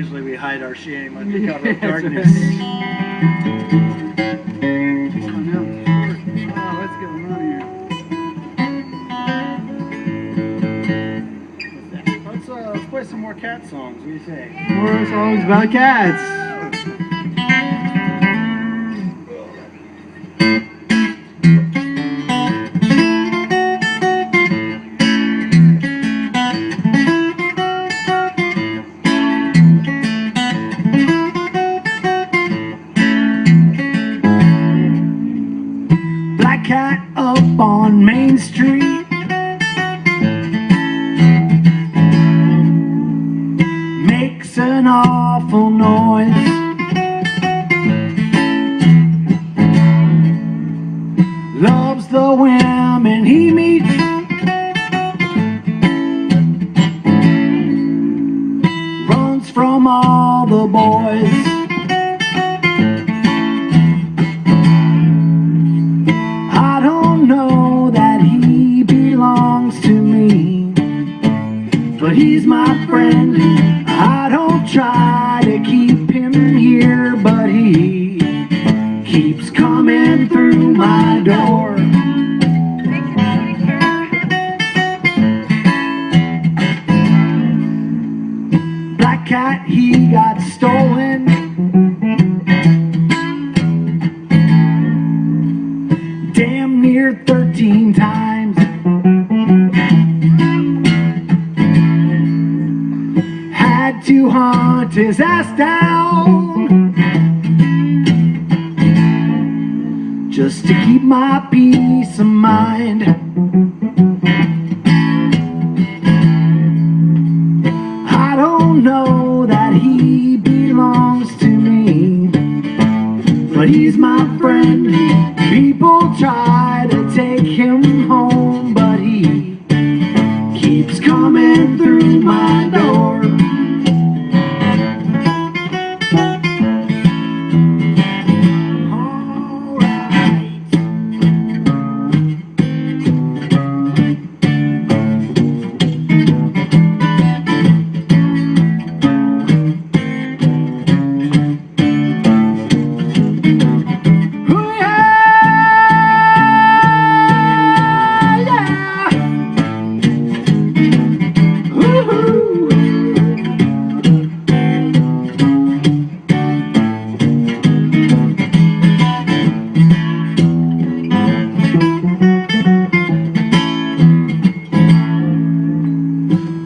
Usually we hide our shame under cover of darkness. Oh, what's going on here? Let's play some more cat songs. What do you say? More songs about cats. Black cat up on Main Street, makes an awful noise. Loves the women he meets, runs from all the boys. I don't know that he belongs to me, but he's my friend. I don't try to keep him here, but he keeps coming through my door. Black cat, he got stolen. Damn near 13 times. Had to hunt his ass down just to keep my peace of mind. I don't know that he belongs to me, but he's my friend. People try to take him home, but he keeps coming through my door.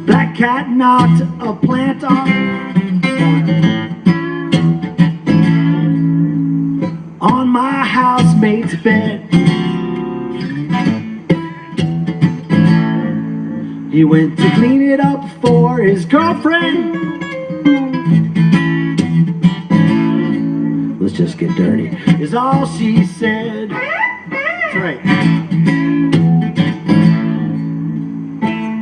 Black cat knocked a plant on my housemate's bed. He went to clean it up for his girlfriend. Let's just get dirty, is all she said. That's right.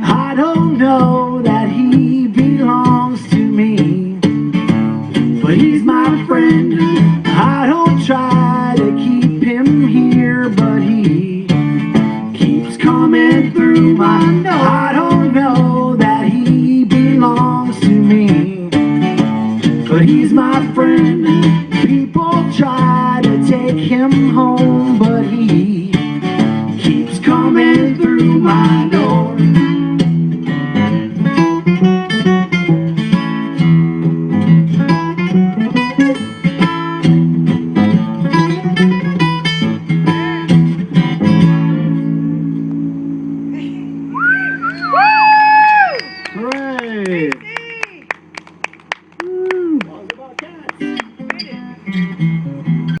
I don't know that he belongs to me, but he's my friend. I don't try to keep him here, but he keeps coming through my door. I don't know that he belongs to me, but he's my friend. People try to take him home, but